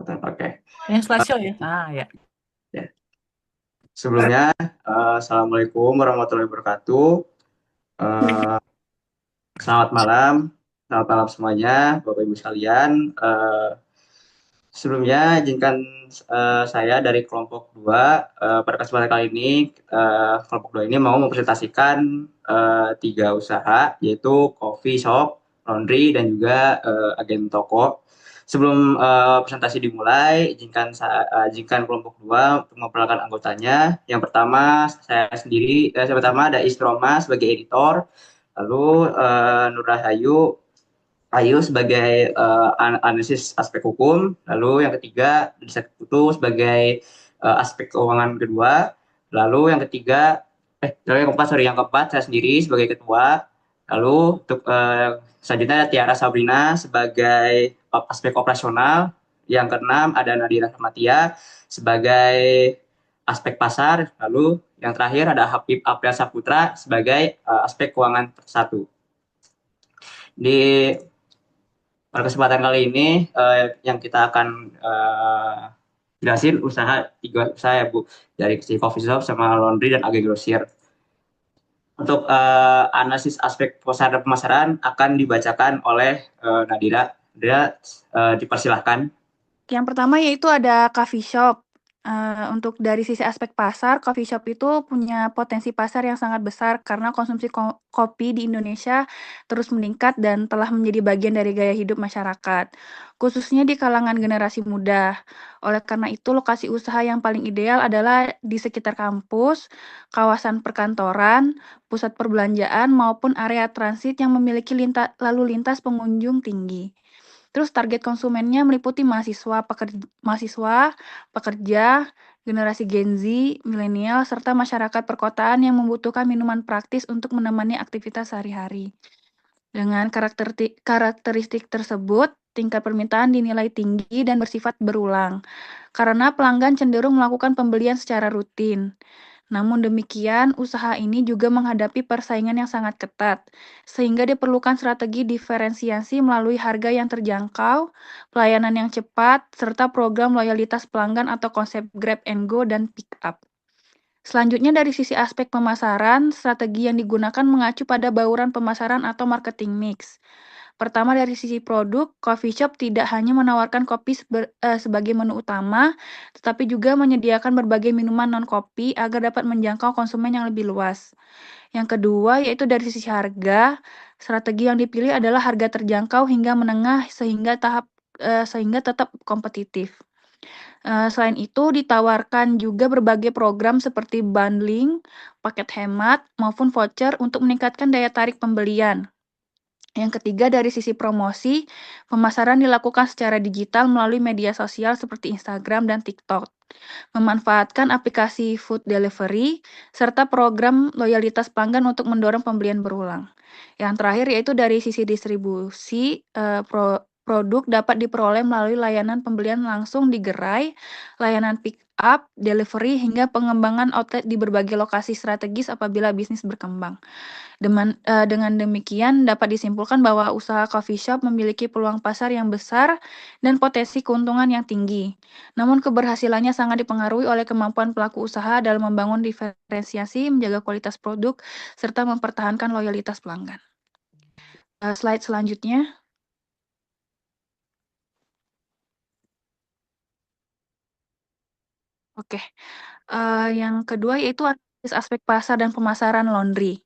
Oke. Yang slide show ya? Ya. Ya. Sebelumnya, Assalamualaikum warahmatullahi wabarakatuh. Eh, Selamat malam, semuanya, Bapak Ibu sekalian. Sebelumnya, izinkan saya dari kelompok 2, pada kesempatan kali ini, kelompok 2 ini mau mempresentasikan 3 usaha, yaitu coffee shop, laundry, dan juga agen toko. Sebelum presentasi dimulai, izinkan kelompok 2 untuk memperkenalkan anggotanya. Yang pertama, saya pertama ada Istroma sebagai editor, lalu Nur Rahayu Ayu sebagai analisis aspek hukum, lalu yang ketiga Disa Putu sebagai aspek keuangan kedua, lalu yang ketiga lalu yang keempat yang keempat saya sendiri sebagai ketua, lalu untuk selanjutnya ada Tiara Sabrina sebagai aspek operasional, yang keenam ada Nadira Rahmatia sebagai aspek pasar, lalu yang terakhir ada Habib April Saputra sebagai aspek keuangan satu. Di Pada kesempatan kali ini yang kita akan jelasin tiga usaha ya Bu, dari si coffee shop sama laundry dan agen grosir. Untuk analisis aspek pasar dan pemasaran akan dibacakan oleh Nadira. Nadira, dipersilahkan. Yang pertama yaitu ada coffee shop. Untuk dari sisi aspek pasar, coffee shop itu punya potensi pasar yang sangat besar karena konsumsi kopi di Indonesia terus meningkat dan telah menjadi bagian dari gaya hidup masyarakat, khususnya di kalangan generasi muda. Oleh karena itu, lokasi usaha yang paling ideal adalah di sekitar kampus, kawasan perkantoran, pusat perbelanjaan, maupun area transit yang memiliki lalu lintas pengunjung tinggi. Terus target konsumennya meliputi mahasiswa, pekerja, generasi Gen Z, milenial, serta masyarakat perkotaan yang membutuhkan minuman praktis untuk menemani aktivitas sehari-hari. Dengan karakteristik tersebut, tingkat permintaan dinilai tinggi dan bersifat berulang, karena pelanggan cenderung melakukan pembelian secara rutin. Namun demikian, usaha ini juga menghadapi persaingan yang sangat ketat, sehingga diperlukan strategi diferensiasi melalui harga yang terjangkau, pelayanan yang cepat, serta program loyalitas pelanggan atau konsep Grab and Go dan Pick Up. Selanjutnya dari sisi aspek pemasaran, strategi yang digunakan mengacu pada bauran pemasaran atau marketing mix. Pertama dari sisi produk, coffee shop tidak hanya menawarkan kopi sebagai menu utama, tetapi juga menyediakan berbagai minuman non-kopi agar dapat menjangkau konsumen yang lebih luas. Yang kedua yaitu dari sisi harga, strategi yang dipilih adalah harga terjangkau hingga menengah sehingga tetap kompetitif. Selain itu ditawarkan juga berbagai program seperti bundling, paket hemat, maupun voucher untuk meningkatkan daya tarik pembelian. Yang ketiga dari sisi promosi, pemasaran dilakukan secara digital melalui media sosial seperti Instagram dan TikTok, memanfaatkan aplikasi food delivery, serta program loyalitas pelanggan untuk mendorong pembelian berulang. Yang terakhir yaitu dari sisi distribusi, produk dapat diperoleh melalui layanan pembelian langsung di gerai, layanan pick up, delivery, hingga pengembangan outlet di berbagai lokasi strategis apabila bisnis berkembang. Dengan demikian dapat disimpulkan bahwa usaha coffee shop memiliki peluang pasar yang besar dan potensi keuntungan yang tinggi. Namun keberhasilannya sangat dipengaruhi oleh kemampuan pelaku usaha dalam membangun diferensiasi, menjaga kualitas produk, serta mempertahankan loyalitas pelanggan. Slide selanjutnya. Oke, yang kedua yaitu analisis aspek pasar dan pemasaran laundry.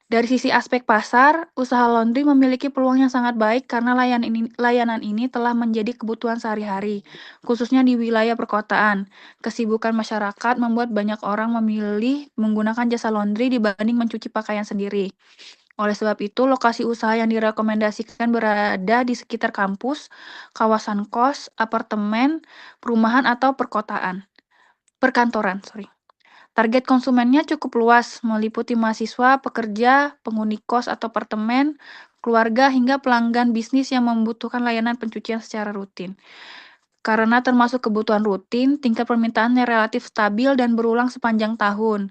Dari sisi aspek pasar, usaha laundry memiliki peluang yang sangat baik karena layanan ini telah menjadi kebutuhan sehari-hari, khususnya di wilayah perkotaan. Kesibukan masyarakat membuat banyak orang memilih menggunakan jasa laundry dibanding mencuci pakaian sendiri. Oleh sebab itu, lokasi usaha yang direkomendasikan berada di sekitar kampus, kawasan kos, apartemen, perumahan, atau perkantoran. Target konsumennya cukup luas, meliputi mahasiswa, pekerja, penghuni kos atau apartemen, keluarga, hingga pelanggan bisnis yang membutuhkan layanan pencucian secara rutin. Karena termasuk kebutuhan rutin, tingkat permintaannya relatif stabil dan berulang sepanjang tahun.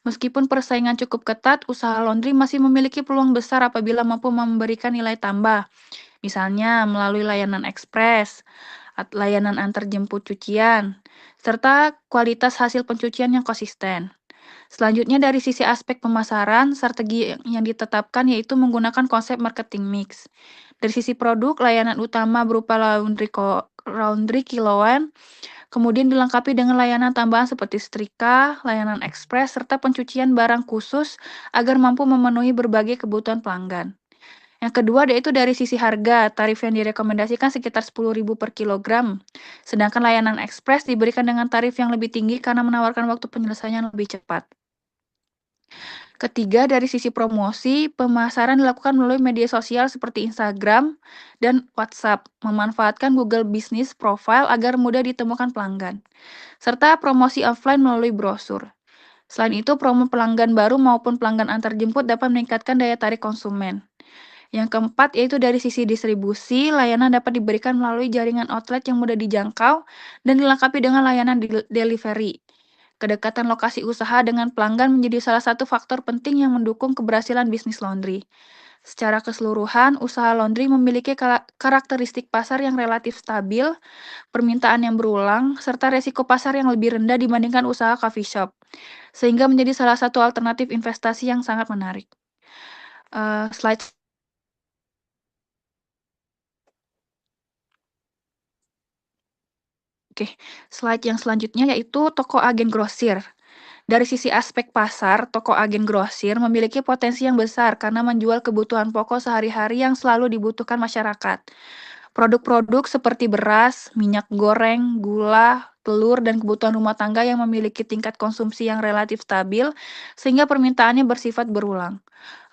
Meskipun persaingan cukup ketat, usaha laundry masih memiliki peluang besar apabila mampu memberikan nilai tambah, misalnya melalui layanan ekspres, layanan antar jemput cucian, serta kualitas hasil pencucian yang konsisten. Selanjutnya dari sisi aspek pemasaran, strategi yang ditetapkan yaitu menggunakan konsep marketing mix. Dari sisi produk, layanan utama berupa laundry kiloan, kemudian dilengkapi dengan layanan tambahan seperti setrika, layanan ekspres, serta pencucian barang khusus agar mampu memenuhi berbagai kebutuhan pelanggan. Yang kedua yaitu dari sisi harga, tarif yang direkomendasikan sekitar 10.000 per kilogram. Sedangkan layanan ekspres diberikan dengan tarif yang lebih tinggi karena menawarkan waktu penyelesaian lebih cepat. Ketiga, dari sisi promosi, pemasaran dilakukan melalui media sosial seperti Instagram dan WhatsApp, memanfaatkan Google Business Profile agar mudah ditemukan pelanggan, serta promosi offline melalui brosur. Selain itu, promo pelanggan baru maupun pelanggan antar jemput dapat meningkatkan daya tarik konsumen. Yang keempat, yaitu dari sisi distribusi, layanan dapat diberikan melalui jaringan outlet yang mudah dijangkau dan dilengkapi dengan layanan delivery. Kedekatan lokasi usaha dengan pelanggan menjadi salah satu faktor penting yang mendukung keberhasilan bisnis laundry. Secara keseluruhan, usaha laundry memiliki karakteristik pasar yang relatif stabil, permintaan yang berulang, serta resiko pasar yang lebih rendah dibandingkan usaha coffee shop, sehingga menjadi salah satu alternatif investasi yang sangat menarik. Slide Oke, slide yang selanjutnya yaitu toko agen grosir. Dari sisi aspek pasar, toko agen grosir memiliki potensi yang besar karena menjual kebutuhan pokok sehari-hari yang selalu dibutuhkan masyarakat. Produk-produk seperti beras, minyak goreng, gula, telur, dan kebutuhan rumah tangga yang memiliki tingkat konsumsi yang relatif stabil, sehingga permintaannya bersifat berulang.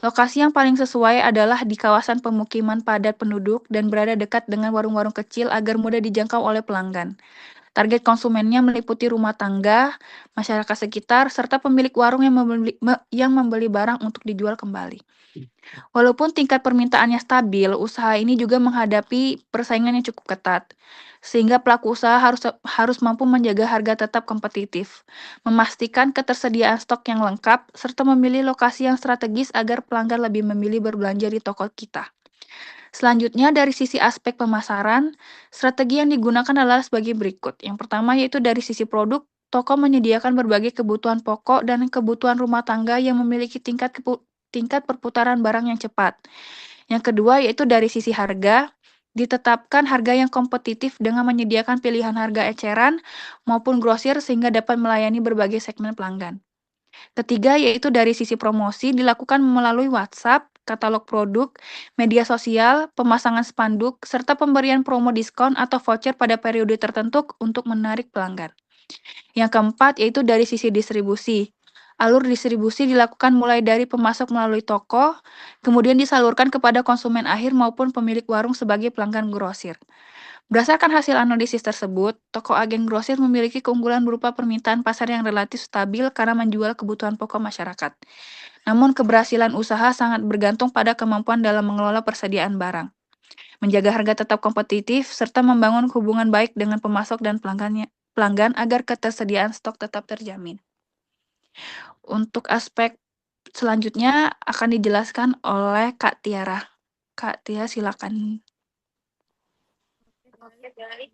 Lokasi yang paling sesuai adalah di kawasan pemukiman padat penduduk dan berada dekat dengan warung-warung kecil agar mudah dijangkau oleh pelanggan. Target konsumennya meliputi rumah tangga, masyarakat sekitar, serta pemilik warung yang membeli barang untuk dijual kembali. Walaupun tingkat permintaannya stabil, usaha ini juga menghadapi persaingan yang cukup ketat, sehingga pelaku usaha harus mampu menjaga harga tetap kompetitif, memastikan ketersediaan stok yang lengkap, serta memilih lokasi yang strategis agar pelanggan lebih memilih berbelanja di toko kita. Selanjutnya, dari sisi aspek pemasaran, strategi yang digunakan adalah sebagai berikut. Yang pertama yaitu dari sisi produk, toko menyediakan berbagai kebutuhan pokok dan kebutuhan rumah tangga yang memiliki tingkat perputaran barang yang cepat. Yang kedua yaitu dari sisi harga, ditetapkan harga yang kompetitif dengan menyediakan pilihan harga eceran maupun grosir sehingga dapat melayani berbagai segmen pelanggan. Ketiga, yaitu dari sisi promosi dilakukan melalui WhatsApp, katalog produk, media sosial, pemasangan spanduk, serta pemberian promo diskon atau voucher pada periode tertentu untuk menarik pelanggan. Yang keempat, yaitu dari sisi distribusi. Alur distribusi dilakukan mulai dari pemasok melalui toko, kemudian disalurkan kepada konsumen akhir maupun pemilik warung sebagai pelanggan grosir. Berdasarkan hasil analisis tersebut, toko agen grosir memiliki keunggulan berupa permintaan pasar yang relatif stabil karena menjual kebutuhan pokok masyarakat. Namun keberhasilan usaha sangat bergantung pada kemampuan dalam mengelola persediaan barang, menjaga harga tetap kompetitif, serta membangun hubungan baik dengan pemasok dan pelanggan agar ketersediaan stok tetap terjamin. Untuk aspek selanjutnya akan dijelaskan oleh Kak Tiara. Kak Tia, silakan. Dari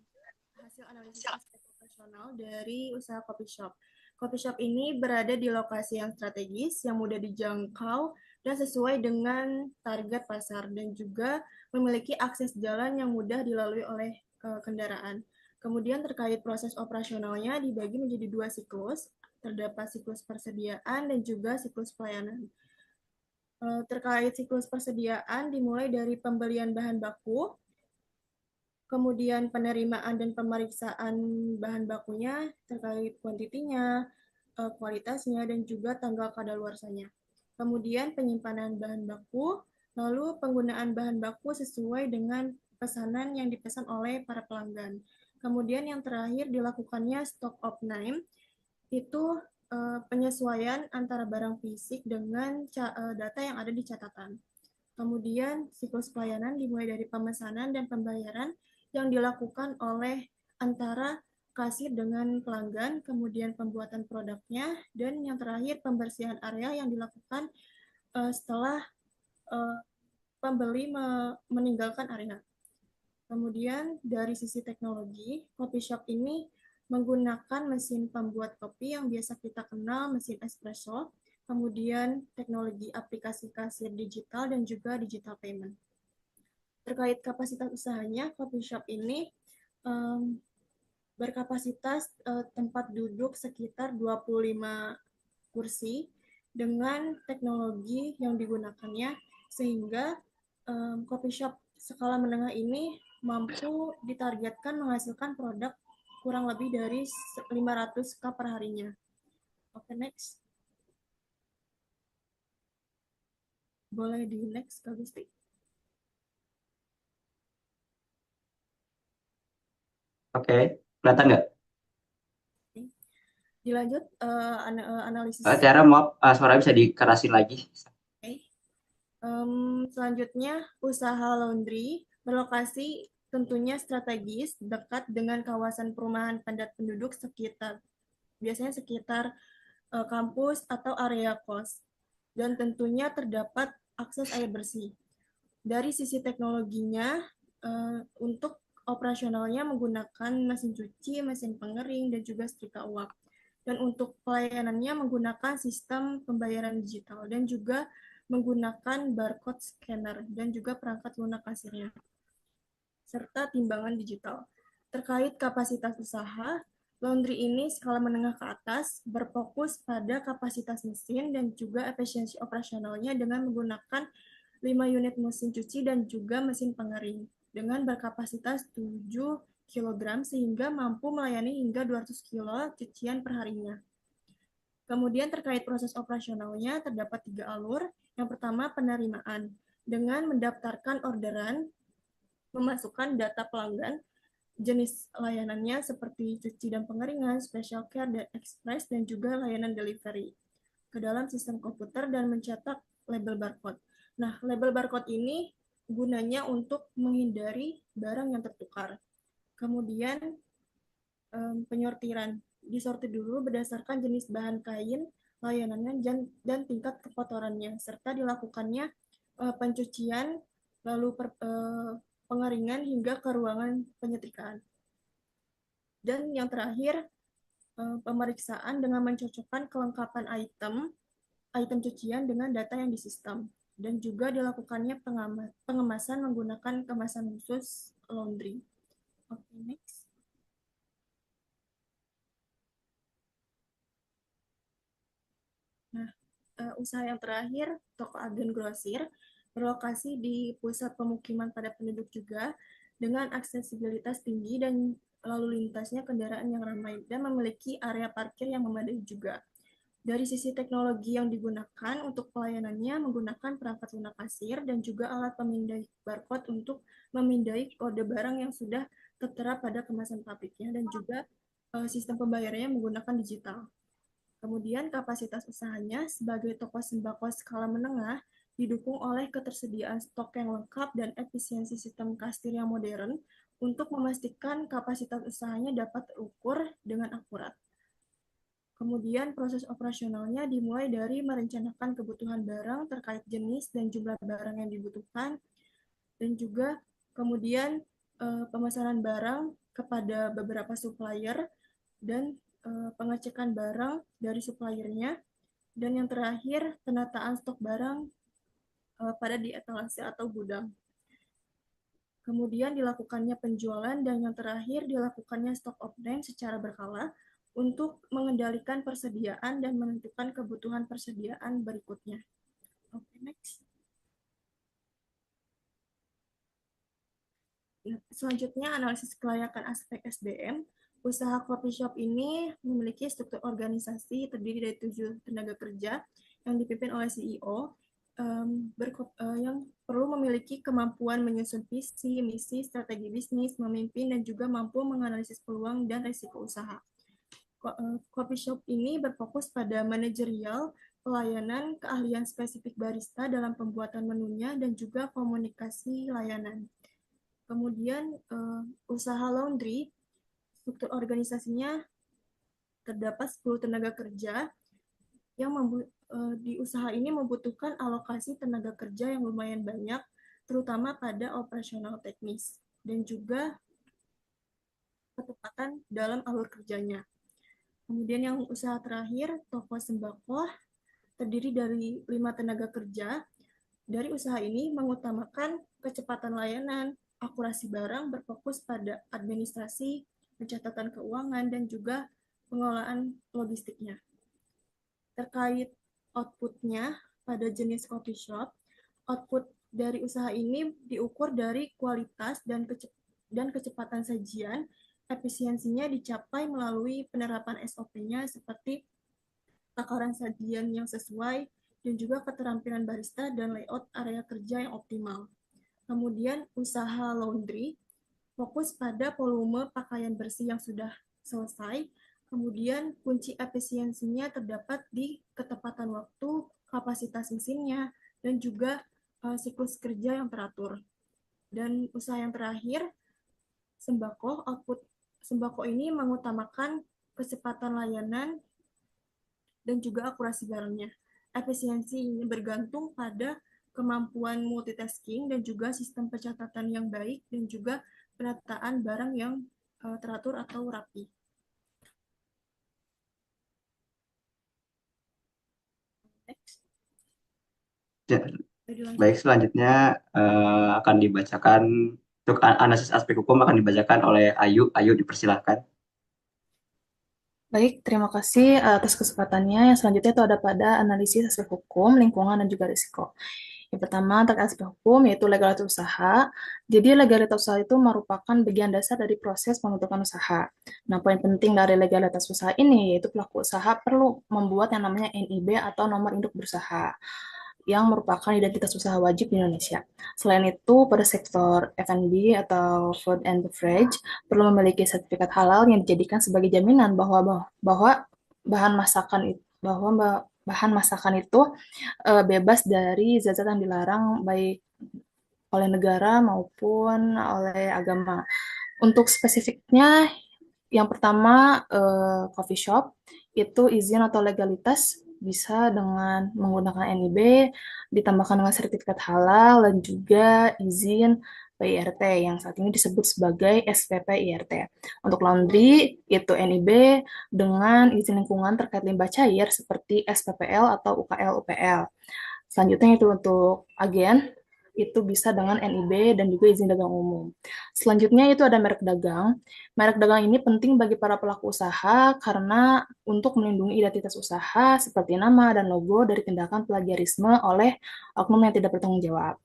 hasil analisis aspek operasional dari usaha coffee shop. Coffee shop ini berada di lokasi yang strategis, yang mudah dijangkau, dan sesuai dengan target pasar, dan juga memiliki akses jalan yang mudah dilalui oleh kendaraan. Kemudian terkait proses operasionalnya dibagi menjadi 2 siklus, terdapat siklus persediaan dan juga siklus pelayanan. Terkait siklus persediaan dimulai dari pembelian bahan baku, kemudian penerimaan dan pemeriksaan bahan bakunya terkait kuantitinya, kualitasnya, dan juga tanggal kadaluarsanya. Kemudian penyimpanan bahan baku, lalu penggunaan bahan baku sesuai dengan pesanan yang dipesan oleh para pelanggan. Kemudian yang terakhir dilakukannya stock of name, itu penyesuaian antara barang fisik dengan data yang ada di catatan. Kemudian siklus pelayanan dimulai dari pemesanan dan pembayaran yang dilakukan oleh antara kasir dengan pelanggan, kemudian pembuatan produknya, dan yang terakhir pembersihan area yang dilakukan setelah pembeli meninggalkan area. Kemudian dari sisi teknologi, coffee shop ini menggunakan mesin pembuat kopi yang biasa kita kenal, mesin espresso, kemudian teknologi aplikasi kasir digital dan juga digital payment. Terkait kapasitas usahanya, coffee shop ini berkapasitas tempat duduk sekitar 25 kursi dengan teknologi yang digunakannya, sehingga coffee shop skala menengah ini mampu ditargetkan menghasilkan produk kurang lebih dari 500 cup per harinya. Oke, next. Boleh di next, Kak Gusti. Oke, kelihatan nggak? Dilanjut analisis. Tiara, maaf, suara bisa dikerasin lagi. Oke. Selanjutnya, usaha laundry berlokasi tentunya strategis dekat dengan kawasan perumahan padat penduduk biasanya sekitar kampus atau area kos, dan tentunya terdapat akses air bersih. Dari sisi teknologinya, untuk operasionalnya menggunakan mesin cuci, mesin pengering, dan juga setrika uap. Dan untuk pelayanannya menggunakan sistem pembayaran digital dan juga menggunakan barcode scanner dan juga perangkat lunak kasirnya, serta timbangan digital. Terkait kapasitas usaha, laundry ini skala menengah ke atas berfokus pada kapasitas mesin dan juga efisiensi operasionalnya dengan menggunakan 5 unit mesin cuci dan juga mesin pengering dengan berkapasitas 7 kg sehingga mampu melayani hingga 200 kg cucian per harinya. Kemudian terkait proses operasionalnya terdapat 3 alur. Yang pertama, penerimaan dengan mendaftarkan orderan, memasukkan data pelanggan, jenis layanannya seperti cuci dan pengeringan, special care dan express, dan juga layanan delivery ke dalam sistem komputer dan mencetak label barcode. Nah, label barcode ini gunanya untuk menghindari barang yang tertukar. Kemudian penyortiran, disortir dulu berdasarkan jenis bahan kain, layanannya, dan tingkat kekotorannya, serta dilakukannya pencucian, lalu pengeringan hingga ke ruangan penyetrikaan. Dan yang terakhir, pemeriksaan dengan mencocokkan kelengkapan item cucian dengan data yang di sistem. Dan juga dilakukannya pengemasan menggunakan kemasan khusus laundry. Oke, next. Nah, usaha yang terakhir, toko agen grosir, berlokasi di pusat pemukiman padat penduduk juga, dengan aksesibilitas tinggi dan lalu lintasnya kendaraan yang ramai, dan memiliki area parkir yang memadai juga. Dari sisi teknologi yang digunakan untuk pelayanannya menggunakan perangkat lunak kasir dan juga alat pemindai barcode untuk memindai kode barang yang sudah tertera pada kemasan pabriknya, dan juga sistem pembayarannya menggunakan digital. Kemudian kapasitas usahanya sebagai toko sembako skala menengah didukung oleh ketersediaan stok yang lengkap dan efisiensi sistem kasir yang modern untuk memastikan kapasitas usahanya dapat terukur dengan akurat. Kemudian proses operasionalnya dimulai dari merencanakan kebutuhan barang terkait jenis dan jumlah barang yang dibutuhkan, dan juga kemudian pemesanan barang kepada beberapa supplier, dan pengecekan barang dari suppliernya, dan yang terakhir penataan stok barang pada di etalase atau gudang. Kemudian dilakukannya penjualan, dan yang terakhir dilakukannya stock off-time secara berkala untuk mengendalikan persediaan dan menentukan kebutuhan persediaan berikutnya. Oke, next. Selanjutnya, analisis kelayakan aspek SDM. Usaha coffee shop ini memiliki struktur organisasi terdiri dari 7 tenaga kerja yang dipimpin oleh CEO, yang perlu memiliki kemampuan menyusun visi, misi, strategi bisnis, memimpin, dan juga mampu menganalisis peluang dan risiko usaha. Coffee shop ini berfokus pada manajerial, pelayanan, keahlian spesifik barista dalam pembuatan menunya, dan juga komunikasi layanan. Kemudian usaha laundry, struktur organisasinya terdapat 10 tenaga kerja yang di usaha ini membutuhkan alokasi tenaga kerja yang lumayan banyak, terutama pada operasional teknis. dan juga ketepatan dalam alur kerjanya. Kemudian yang usaha terakhir, toko sembako, terdiri dari 5 tenaga kerja. Dari usaha ini mengutamakan kecepatan layanan, akurasi barang, berfokus pada administrasi, pencatatan keuangan, dan juga pengelolaan logistiknya. Terkait outputnya pada jenis coffee shop, output dari usaha ini diukur dari kualitas dan kecepatan sajian. Efisiensinya dicapai melalui penerapan SOP-nya seperti takaran sajian yang sesuai, dan juga keterampilan barista dan layout area kerja yang optimal. Kemudian usaha laundry fokus pada volume pakaian bersih yang sudah selesai. Kemudian kunci efisiensinya terdapat di ketepatan waktu, kapasitas mesinnya, dan juga siklus kerja yang teratur. Dan usaha yang terakhir, sembako, output sembako ini mengutamakan kecepatan layanan dan juga akurasi barangnya. Efisiensi ini bergantung pada kemampuan multitasking dan juga sistem pencatatan yang baik dan juga penataan barang yang teratur atau rapi. Next. Ya, baik, selanjutnya akan dibacakan untuk analisis aspek hukum akan dibacakan oleh Ayu. Ayu, dipersilakan. Baik, terima kasih atas kesempatannya. Yang selanjutnya itu ada pada analisis aspek hukum, lingkungan, dan juga risiko. Yang pertama, terkait aspek hukum, yaitu legalitas usaha. Jadi, legalitas usaha itu merupakan bagian dasar dari proses pembentukan usaha. Nah, poin penting dari legalitas usaha ini, yaitu pelaku usaha perlu membuat yang namanya NIB atau nomor induk berusaha, yang merupakan identitas usaha wajib di Indonesia. Selain itu, pada sektor F&B atau food and beverage perlu memiliki sertifikat halal yang dijadikan sebagai jaminan bahwa bahan masakan itu bebas dari zat-zat yang dilarang baik oleh negara maupun oleh agama. Untuk spesifiknya, yang pertama coffee shop itu izin atau legalitas bisa dengan menggunakan NIB, ditambahkan dengan sertifikat halal, dan juga izin PIRT yang saat ini disebut sebagai SPP IRT. Untuk laundry, itu NIB dengan izin lingkungan terkait limbah cair seperti SPPL atau UKL UPL. Selanjutnya itu untuk agen, itu bisa dengan NIB dan juga izin dagang umum. Selanjutnya itu ada merek dagang. Merek dagang ini penting bagi para pelaku usaha karena untuk melindungi identitas usaha seperti nama dan logo dari tindakan plagiarisme oleh oknum yang tidak bertanggung jawab.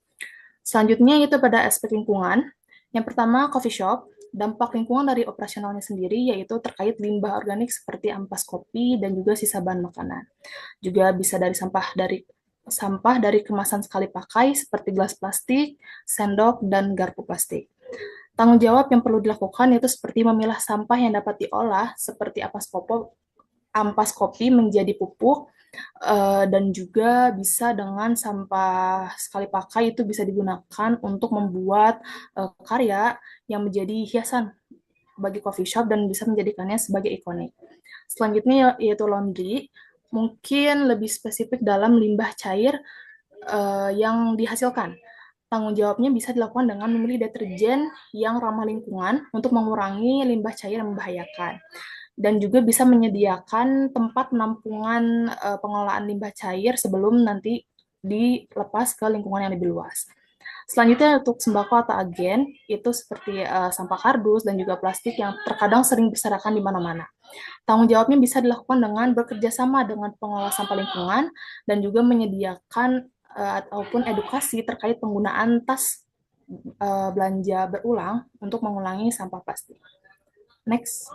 Selanjutnya itu pada aspek lingkungan. Yang pertama, coffee shop. Dampak lingkungan dari operasionalnya sendiri yaitu terkait limbah organik seperti ampas kopi dan juga sisa bahan makanan. Juga bisa dari sampah dari kemasan sekali pakai seperti gelas plastik, sendok, dan garpu plastik. Tanggung jawab yang perlu dilakukan itu seperti memilah sampah yang dapat diolah seperti ampas kopi menjadi pupuk, dan juga bisa dengan sampah sekali pakai itu bisa digunakan untuk membuat karya yang menjadi hiasan bagi coffee shop dan bisa menjadikannya sebagai ikonik. Selanjutnya yaitu laundry, mungkin lebih spesifik dalam limbah cair yang dihasilkan. Tanggung jawabnya bisa dilakukan dengan memilih deterjen yang ramah lingkungan untuk mengurangi limbah cair yang membahayakan. Dan juga bisa menyediakan tempat penampungan pengelolaan limbah cair sebelum nanti dilepas ke lingkungan yang lebih luas. Selanjutnya untuk sembako atau agen, itu seperti sampah kardus dan juga plastik yang terkadang sering berserakan di mana-mana. Tanggung jawabnya bisa dilakukan dengan bekerja sama dengan pengelola sampah lingkungan dan juga menyediakan ataupun edukasi terkait penggunaan tas belanja berulang untuk mengulangi sampah plastik. Next.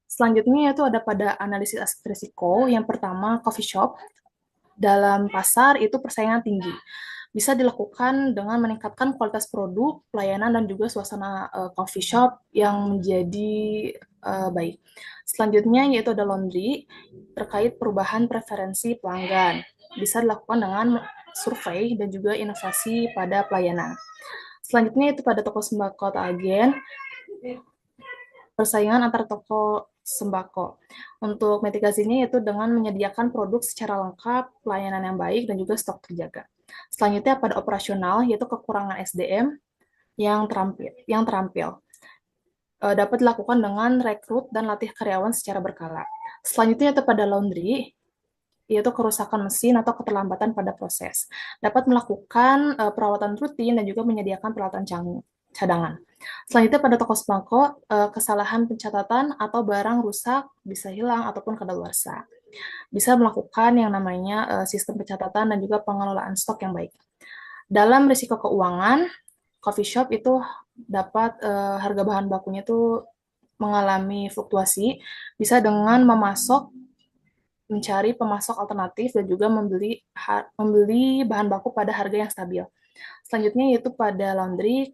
Selanjutnya itu ada pada analisis aspek risiko. Yang pertama, coffee shop. Dalam pasar itu persaingan tinggi. Bisa dilakukan dengan meningkatkan kualitas produk, pelayanan, dan juga suasana coffee shop yang menjadi baik. Selanjutnya yaitu ada laundry, terkait perubahan preferensi pelanggan. Bisa dilakukan dengan survei dan juga inovasi pada pelayanan. Selanjutnya itu pada toko sembako atau agen, persaingan antar toko sembako. Untuk mitigasinya yaitu dengan menyediakan produk secara lengkap, pelayanan yang baik, dan juga stok terjaga. Selanjutnya pada operasional, yaitu kekurangan SDM yang terampil. Dapat dilakukan dengan rekrut dan latih karyawan secara berkala. Selanjutnya itu pada laundry, yaitu kerusakan mesin atau keterlambatan pada proses. Dapat melakukan perawatan rutin dan juga menyediakan peralatan cadangan. Selanjutnya pada toko sembako, kesalahan pencatatan atau barang rusak bisa hilang ataupun kadaluarsa. Bisa melakukan yang namanya sistem pencatatan dan juga pengelolaan stok yang baik. Dalam risiko keuangan, coffee shop itu dapat harga bahan bakunya itu mengalami fluktuasi, bisa dengan mencari pemasok alternatif dan juga membeli bahan baku pada harga yang stabil. Selanjutnya yaitu pada laundry,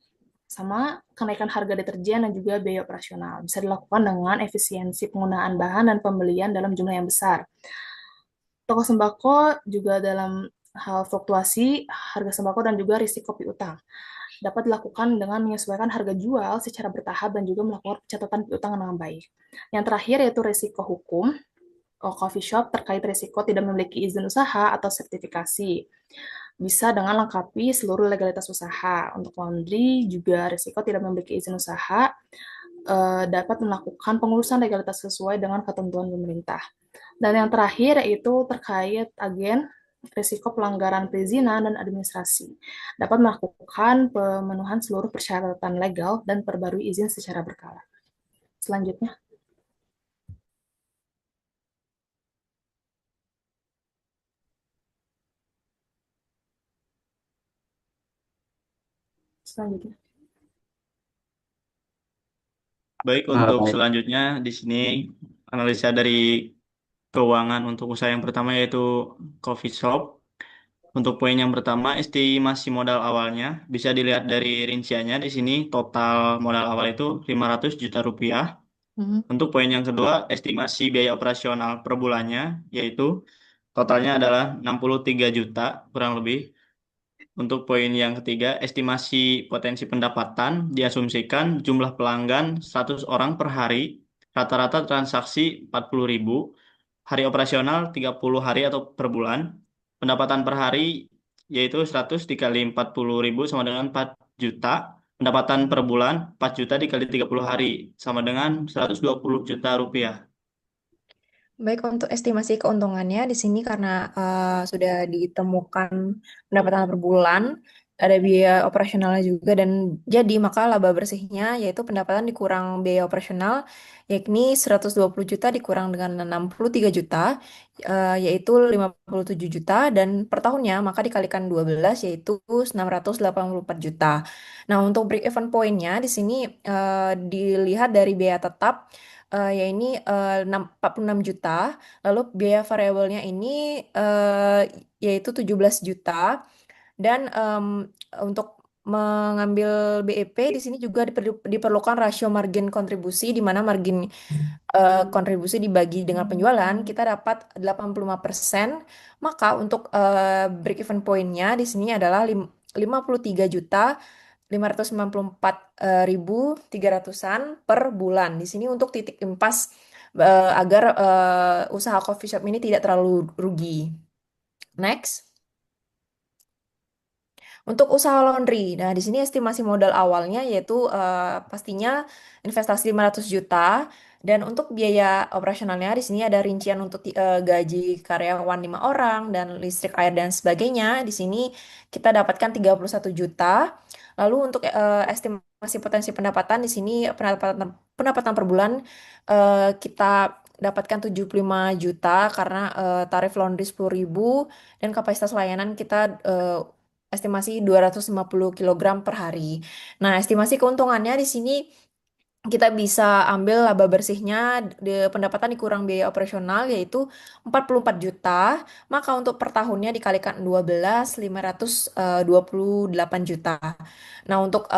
sama kenaikan harga deterjen dan juga biaya operasional. Bisa dilakukan dengan efisiensi penggunaan bahan dan pembelian dalam jumlah yang besar. Toko sembako juga dalam hal fluktuasi harga sembako dan juga risiko piutang. Dapat dilakukan dengan menyesuaikan harga jual secara bertahap dan juga melakukan catatan piutang dengan baik. Yang terakhir yaitu risiko hukum. Coffee shop terkait risiko tidak memiliki izin usaha atau sertifikasi. Bisa dengan lengkapi seluruh legalitas usaha. Untuk laundry juga risiko tidak memiliki izin usaha, dapat melakukan pengurusan legalitas sesuai dengan ketentuan pemerintah. Dan yang terakhir yaitu terkait agen risiko pelanggaran perizinan dan administrasi. Dapat melakukan pemenuhan seluruh persyaratan legal dan perbarui izin secara berkala. Selanjutnya. Selanjutnya. Baik, untuk Baik. selanjutnya di sini analisa dari keuangan untuk usaha yang pertama yaitu coffee shop. Untuk poin yang pertama, estimasi modal awalnya bisa dilihat dari rinciannya. Di sini total modal awal itu 500 juta rupiah. Untuk poin yang kedua, estimasi biaya operasional per bulannya yaitu totalnya adalah 63 juta kurang lebih. Untuk poin yang ketiga, estimasi potensi pendapatan diasumsikan jumlah pelanggan 100 orang per hari, rata-rata transaksi 40.000, hari operasional 30 hari atau per bulan, pendapatan per hari yaitu 100 dikali 40.000 sama dengan 4 juta, pendapatan per bulan 4 juta dikali 30 hari sama dengan 120 juta rupiah. Baik, untuk estimasi keuntungannya di sini karena sudah ditemukan pendapatan per bulan, ada biaya operasionalnya juga dan jadi maka laba bersihnya yaitu pendapatan dikurang biaya operasional yakni 120 juta dikurang dengan 63 juta yaitu 57 juta dan per tahunnya maka dikalikan 12 yaitu 684 juta. Nah, untuk break even point-nya di sini dilihat dari biaya tetap ya ini 46 juta, lalu biaya variabelnya ini yaitu 17 juta, dan untuk mengambil BEP di sini juga diperlukan rasio margin kontribusi, di mana margin kontribusi dibagi dengan penjualan, kita dapat 85%, maka untuk break even point-nya di sini adalah 53 juta 594.300-an per bulan. Di sini untuk titik impas agar usaha coffee shop ini tidak terlalu rugi. Next. Untuk usaha laundry, nah di sini estimasi modal awalnya yaitu pastinya investasi 500 juta dan untuk biaya operasionalnya di sini ada rincian untuk gaji karyawan 5 orang dan listrik, air dan sebagainya. Di sini kita dapatkan 31 juta. Lalu untuk estimasi potensi pendapatan di sini pendapatan per bulan kita dapatkan 75 juta karena tarif laundry 10.000 dan kapasitas layanan kita estimasi 250 kg per hari. Nah, estimasi keuntungannya di sini kita bisa ambil laba bersihnya pendapatan dikurang biaya operasional yaitu 44 juta, maka untuk per tahunnya dikalikan 12, 528 juta. Nah, untuk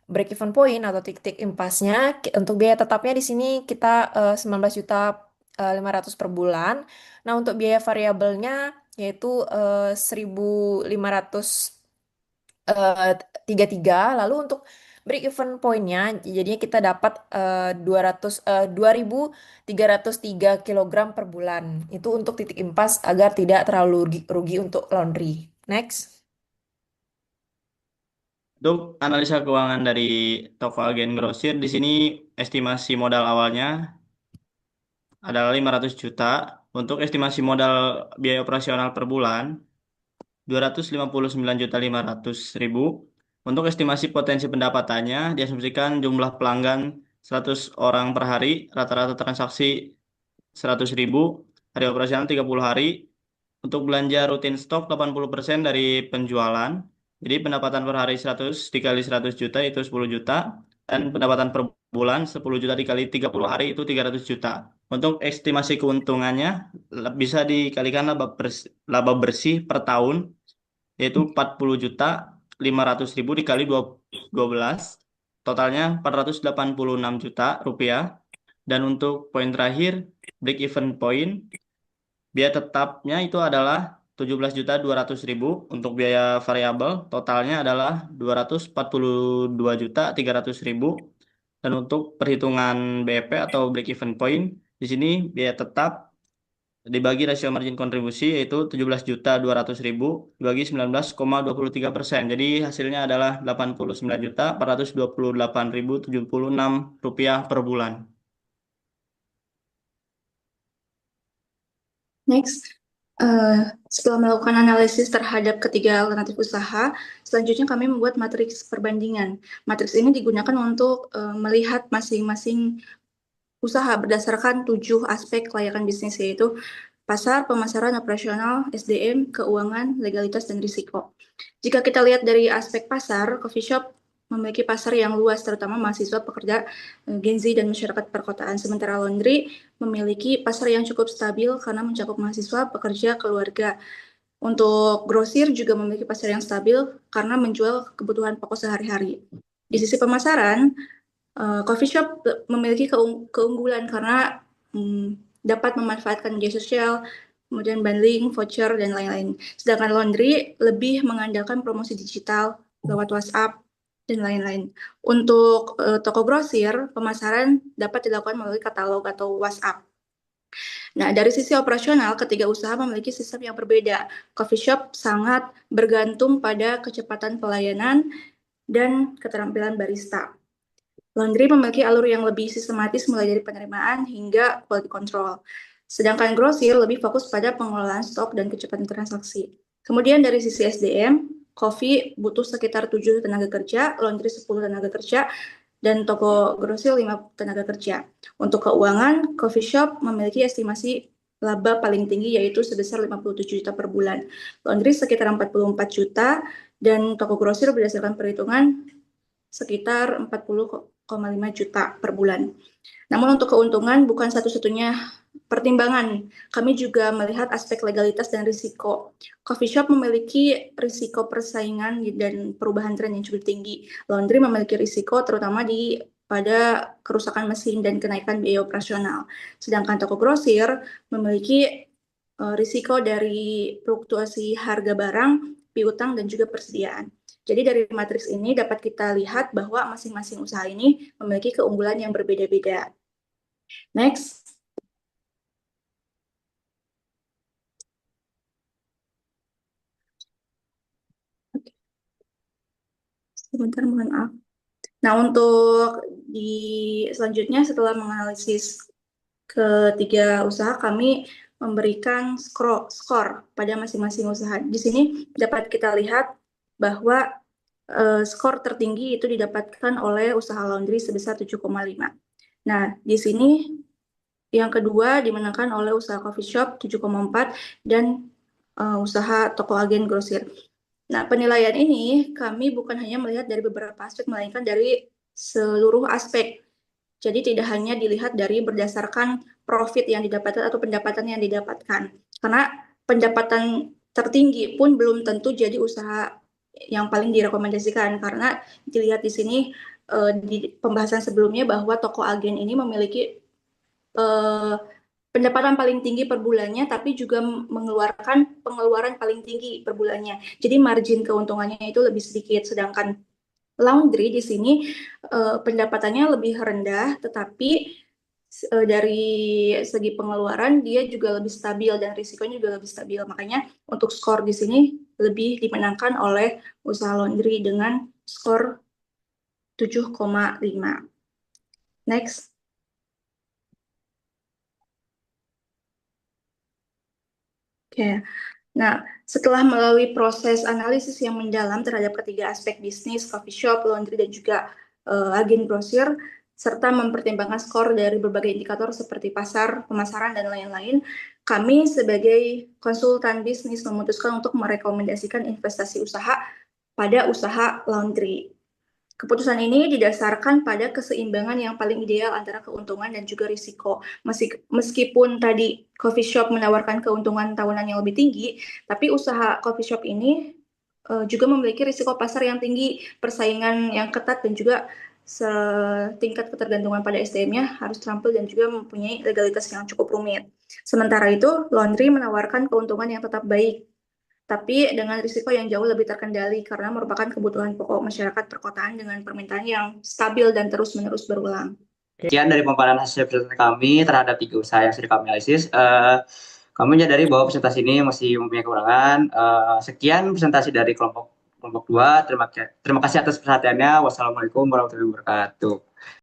break even point atau titik impasnya untuk biaya tetapnya di sini kita 19 juta 500 per bulan. Nah, untuk biaya variabelnya yaitu 1.533. Lalu untuk break even point-nya jadinya kita dapat 2.303 kg per bulan. Itu untuk titik impas agar tidak terlalu rugi untuk laundry. Next. Untuk analisa keuangan dari toko agen grosir, di sini estimasi modal awalnya adalah 500 juta. Untuk estimasi modal biaya operasional per bulan, 259.500.000. Untuk estimasi potensi pendapatannya, diasumsikan jumlah pelanggan 100 orang per hari, rata-rata transaksi 100.000, hari operasional 30 hari. Untuk belanja rutin stok 80% dari penjualan. Jadi pendapatan per hari 100 dikali 100 juta itu 10 juta. Dan pendapatan per bulan 10 juta dikali 30 hari itu 300 juta. Untuk estimasi keuntungannya bisa dikalikan laba bersih per tahun yaitu 40.500.000 dikali 12, totalnya 486 juta rupiah. Dan untuk poin terakhir, break even point, biaya tetapnya itu adalah 17.200.000. Untuk biaya variabel totalnya adalah 242.300.000. Dan untuk perhitungan BEP atau break even point, di sini biaya tetap dibagi rasio margin kontribusi yaitu 17.200.000 dibagi 19,23%. Jadi hasilnya adalah 89.428.076 rupiah per bulan. Next, setelah melakukan analisis terhadap ketiga alternatif usaha, selanjutnya kami membuat matriks perbandingan. Matriks ini digunakan untuk melihat masing-masing usaha berdasarkan 7 aspek kelayakan bisnis, yaitu pasar, pemasaran, operasional, SDM, keuangan, legalitas, dan risiko. Jika kita lihat dari aspek pasar, coffee shop memiliki pasar yang luas, terutama mahasiswa, pekerja, Gen Z, dan masyarakat perkotaan. Sementara laundry memiliki pasar yang cukup stabil karena mencakup mahasiswa, pekerja, keluarga. Untuk grosir juga memiliki pasar yang stabil karena menjual kebutuhan pokok sehari-hari. Di sisi pemasaran, coffee shop memiliki keunggulan karena dapat memanfaatkan media sosial, kemudian bundling, voucher, dan lain-lain. Sedangkan laundry lebih mengandalkan promosi digital lewat WhatsApp dan lain-lain. Untuk toko grosir, pemasaran dapat dilakukan melalui katalog atau WhatsApp. Nah, dari sisi operasional, ketiga usaha memiliki sistem yang berbeda. Coffee shop sangat bergantung pada kecepatan pelayanan dan keterampilan barista. Laundry memiliki alur yang lebih sistematis mulai dari penerimaan hingga quality control. Sedangkan grosir lebih fokus pada pengelolaan stok dan kecepatan transaksi. Kemudian dari sisi SDM, coffee butuh sekitar 7 tenaga kerja, laundry 10 tenaga kerja, dan toko grosir 5 tenaga kerja. Untuk keuangan, coffee shop memiliki estimasi laba paling tinggi yaitu sebesar 57 juta per bulan. Laundry sekitar 44 juta, dan toko grosir berdasarkan perhitungan sekitar 40,5 juta per bulan. Namun untuk keuntungan bukan satu-satunya pertimbangan. Kami juga melihat aspek legalitas dan risiko. Coffee shop memiliki risiko persaingan dan perubahan tren yang cukup tinggi. Laundry memiliki risiko terutama pada kerusakan mesin dan kenaikan biaya operasional. Sedangkan toko grosir memiliki risiko dari fluktuasi harga barang, piutang, dan juga persediaan. Jadi dari matriks ini dapat kita lihat bahwa masing-masing usaha ini memiliki keunggulan yang berbeda-beda. Next. Sebentar, mohon maaf. Nah, untuk selanjutnya setelah menganalisis ketiga usaha, kami memberikan skor pada masing-masing usaha. Di sini dapat kita lihat bahwa skor tertinggi itu didapatkan oleh usaha laundry sebesar 7,5. Nah, di sini yang kedua dimenangkan oleh usaha coffee shop 7,4 dan usaha toko agen grosir. Nah, penilaian ini kami bukan hanya melihat dari beberapa aspek, melainkan dari seluruh aspek. Jadi tidak hanya dilihat dari berdasarkan profit yang didapatkan atau pendapatan yang didapatkan. Karena pendapatan tertinggi pun belum tentu jadi usaha yang paling direkomendasikan, karena dilihat di sini di pembahasan sebelumnya bahwa toko agen ini memiliki pendapatan paling tinggi per bulannya, tapi juga mengeluarkan pengeluaran paling tinggi per bulannya. Jadi margin keuntungannya itu lebih sedikit, sedangkan laundry di sini pendapatannya lebih rendah, tetapi dari segi pengeluaran dia juga lebih stabil dan risikonya juga lebih stabil. Makanya untuk skor di sini lebih dimenangkan oleh usaha laundry dengan skor 7,5. Next. Oke. Nah, setelah melalui proses analisis yang mendalam terhadap ketiga aspek bisnis, coffee shop, laundry, dan juga agen grosir, serta mempertimbangkan skor dari berbagai indikator seperti pasar, pemasaran, dan lain-lain, kami sebagai konsultan bisnis memutuskan untuk merekomendasikan investasi usaha pada usaha laundry. Keputusan ini didasarkan pada keseimbangan yang paling ideal antara keuntungan dan juga risiko. Meskipun tadi coffee shop menawarkan keuntungan tahunan yang lebih tinggi, tapi usaha coffee shop ini juga memiliki risiko pasar yang tinggi, persaingan yang ketat, dan juga tingkat ketergantungan pada SDM-nya harus terampil dan juga mempunyai legalitas yang cukup rumit. Sementara itu, laundry menawarkan keuntungan yang tetap baik, tapi dengan risiko yang jauh lebih terkendali karena merupakan kebutuhan pokok masyarakat perkotaan dengan permintaan yang stabil dan terus-menerus berulang. Sekian dari pemaparan hasil presentasi kami terhadap 3 usaha yang sudah kami analisis. Kami menyadari bahwa presentasi ini masih mempunyai kekurangan. Sekian presentasi dari kelompok 2. Terima kasih atas perhatiannya. Wassalamualaikum warahmatullahi wabarakatuh.